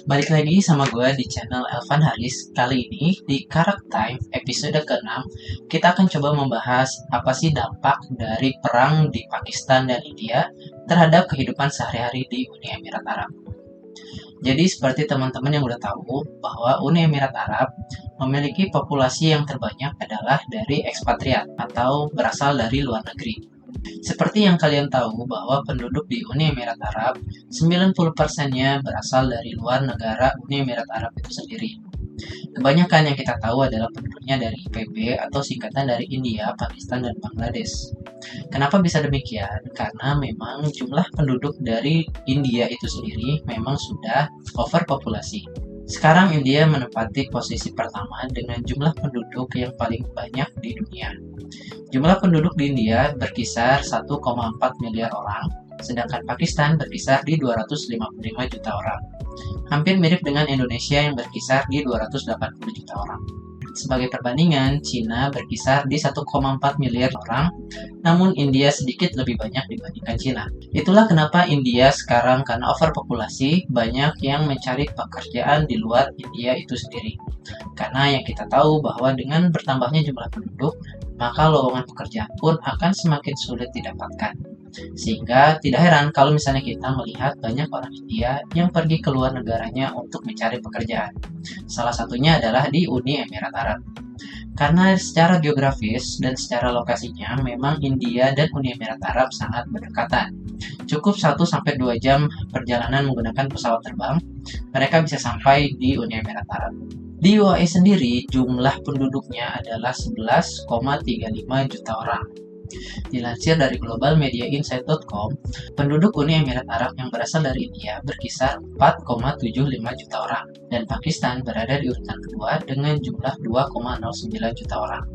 Balik lagi sama gue di channel Elvan Haris. Kali ini di Karak Time episode ke-6 kita akan coba membahas apa sih dampak dari perang di Pakistan dan India terhadap kehidupan sehari-hari di Uni Emirat Arab. Jadi seperti teman-teman yang udah tahu bahwa Uni Emirat Arab memiliki populasi yang terbanyak adalah dari ekspatriat atau berasal dari luar negeri. Seperti yang kalian tahu bahwa penduduk di Uni Emirat Arab 90%-nya berasal dari luar negara Uni Emirat Arab itu sendiri. Kebanyakan yang kita tahu adalah penduduknya dari IPB atau singkatan dari India, Pakistan, dan Bangladesh. Kenapa bisa demikian? Karena memang jumlah penduduk dari India itu sendiri memang sudah overpopulasi. Sekarang India menempati posisi pertama dengan jumlah penduduk yang paling banyak di dunia. Jumlah penduduk di India berkisar 1,4 miliar orang, sedangkan Pakistan berkisar di 255 juta orang. Hampir mirip dengan Indonesia yang berkisar di 280 juta orang. Sebagai perbandingan, Cina berkisar di 1,4 miliar orang, namun India sedikit lebih banyak dibandingkan Cina. Itulah kenapa India sekarang karena overpopulasi, banyak yang mencari pekerjaan di luar India itu sendiri. Karena yang kita tahu bahwa dengan bertambahnya jumlah penduduk, maka lowongan pekerjaan pun akan semakin sulit didapatkan. Sehingga tidak heran kalau misalnya kita melihat banyak orang India yang pergi ke luar negaranya untuk mencari pekerjaan. Salah satunya adalah di Uni Emirat Arab. Karena secara geografis dan secara lokasinya memang India dan Uni Emirat Arab sangat berdekatan. Cukup 1-2 jam perjalanan menggunakan pesawat terbang, mereka bisa sampai di Uni Emirat Arab. Di UAE sendiri, jumlah penduduknya adalah 11,35 juta orang. Dilansir dari globalmediainsight.com, penduduk Uni Emirat Arab yang berasal dari India berkisar 4,75 juta orang, dan Pakistan berada di urutan kedua dengan jumlah 2,09 juta orang.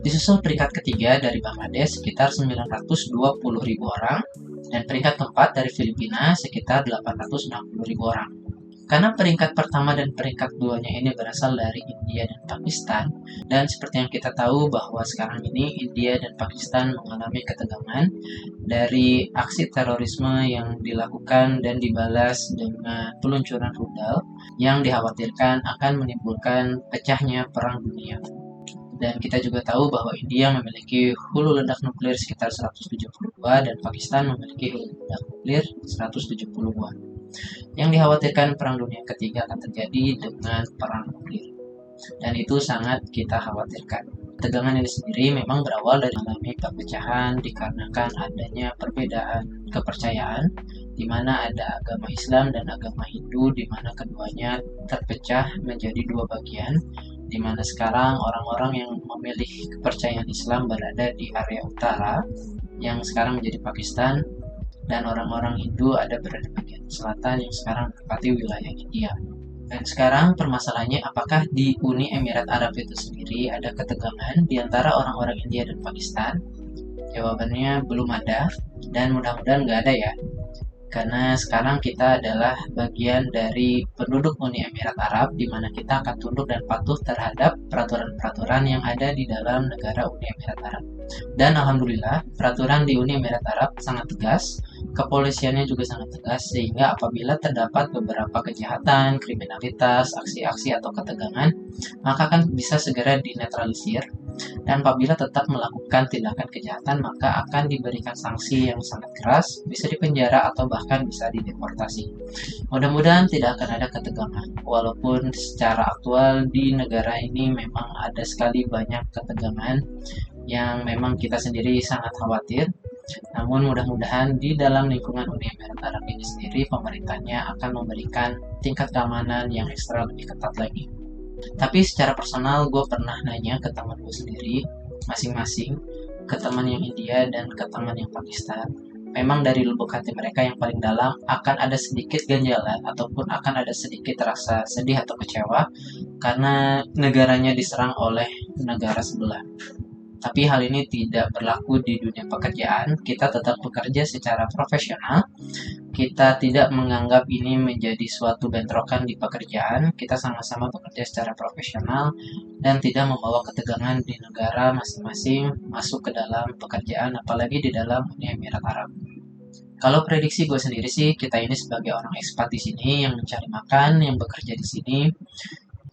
Disusul peringkat ketiga dari Bangladesh sekitar 920 ribu orang, dan peringkat keempat dari Filipina sekitar 860 ribu orang. Karena peringkat pertama dan peringkat keduanya ini berasal dari India dan Pakistan, dan seperti yang kita tahu bahwa sekarang ini India dan Pakistan mengalami ketegangan dari aksi terorisme yang dilakukan dan dibalas dengan peluncuran rudal yang dikhawatirkan akan menimbulkan pecahnya perang dunia. Dan kita juga tahu bahwa India memiliki hulu ledak nuklir sekitar 172 dan Pakistan memiliki hulu ledak nuklir 170 buah. Yang dikhawatirkan perang dunia ketiga akan terjadi dengan perang nuklir. Dan itu sangat kita khawatirkan. Tegangan ini sendiri memang berawal dari mengalami perpecahan dikarenakan adanya perbedaan kepercayaan di mana ada agama Islam dan agama Hindu di mana keduanya terpecah menjadi dua bagian, di mana sekarang orang-orang yang memilih kepercayaan Islam berada di area utara yang sekarang menjadi Pakistan, dan orang-orang Hindu ada berada di bagian selatan yang sekarang menempati wilayah India. Dan sekarang permasalahannya apakah di Uni Emirat Arab itu sendiri ada ketegangan di antara orang-orang India dan Pakistan? Jawabannya belum ada, dan mudah-mudahan nggak ada ya. Karena sekarang kita adalah bagian dari penduduk Uni Emirat Arab, di mana kita akan tunduk dan patuh terhadap peraturan-peraturan yang ada di dalam negara Uni Emirat Arab. Dan alhamdulillah, peraturan di Uni Emirat Arab sangat tegas, kepolisiannya juga sangat tegas, sehingga apabila terdapat beberapa kejahatan, kriminalitas, aksi-aksi atau ketegangan, maka akan bisa segera dinetralisir. Dan apabila tetap melakukan tindakan kejahatan, maka akan diberikan sanksi yang sangat keras, bisa dipenjara atau bahkan bisa dideportasi. Mudah-mudahan tidak akan ada ketegangan, walaupun secara aktual di negara ini memang ada sekali banyak ketegangan yang memang kita sendiri sangat khawatir. Namun mudah-mudahan di dalam lingkungan Uni Emirat Arab ini sendiri, pemerintahnya akan memberikan tingkat keamanan yang ekstra lebih ketat lagi. Tapi secara personal gue pernah nanya ke teman gue sendiri masing-masing, ke teman yang India dan ke teman yang Pakistan. Memang dari lubuk hati mereka yang paling dalam akan ada sedikit ganjalan ataupun akan ada sedikit rasa sedih atau kecewa karena negaranya diserang oleh negara sebelah. Tapi hal ini tidak berlaku di dunia pekerjaan. Kita tetap bekerja secara profesional. Kita tidak menganggap ini menjadi suatu bentrokan di pekerjaan. Kita sama-sama bekerja secara profesional dan tidak membawa ketegangan di negara masing-masing masuk ke dalam pekerjaan, apalagi di dalam Uni Emirat Arab. Kalau prediksi gue sendiri sih, kita ini sebagai orang ekspat di sini yang mencari makan, yang bekerja di sini,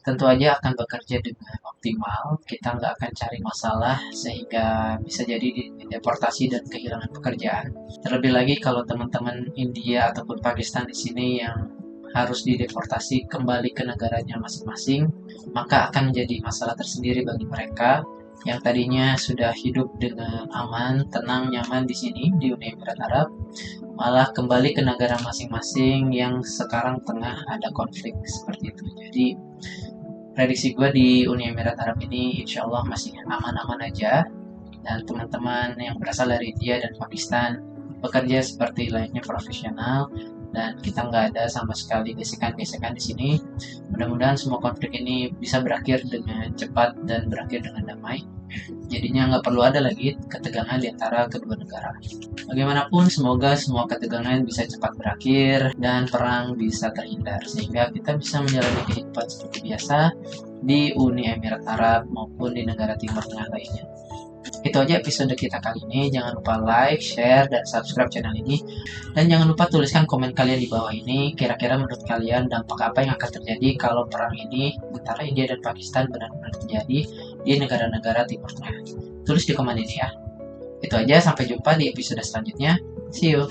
tentu aja akan bekerja dengan optimal. Kita nggak akan cari masalah sehingga bisa jadi deportasi dan kehilangan pekerjaan. Terlebih lagi kalau teman-teman India ataupun Pakistan di sini yang harus dideportasi kembali ke negaranya masing-masing, maka akan menjadi masalah tersendiri bagi mereka yang tadinya sudah hidup dengan aman, tenang, nyaman di sini di Uni Emirat Arab, malah kembali ke negara masing-masing yang sekarang tengah ada konflik seperti itu. Jadi prediksi gue di Uni Emirat Arab ini insya Allah masih aman-aman aja, dan teman-teman yang berasal dari India dan Pakistan bekerja seperti layaknya profesional, dan kita nggak ada sama sekali gesekan-gesekan di sini. Mudah-mudahan semua konflik ini bisa berakhir dengan cepat dan berakhir dengan damai. Jadinya nggak perlu ada lagi ketegangan di antara kedua negara. Bagaimanapun, semoga semua ketegangan bisa cepat berakhir dan perang bisa terhindar sehingga kita bisa menjalani kehidupan seperti biasa di Uni Emirat Arab maupun di negara Timur Tengah lainnya. Itu aja episode kita kali ini. Jangan lupa like, share, dan subscribe channel ini. Dan jangan lupa tuliskan komen kalian di bawah ini. Kira-kira menurut kalian dampak apa yang akan terjadi kalau perang ini antara India dan Pakistan benar-benar terjadi di negara-negara Timur Tengah. Tulis di komen ini ya. Itu aja, sampai jumpa di episode selanjutnya. See you.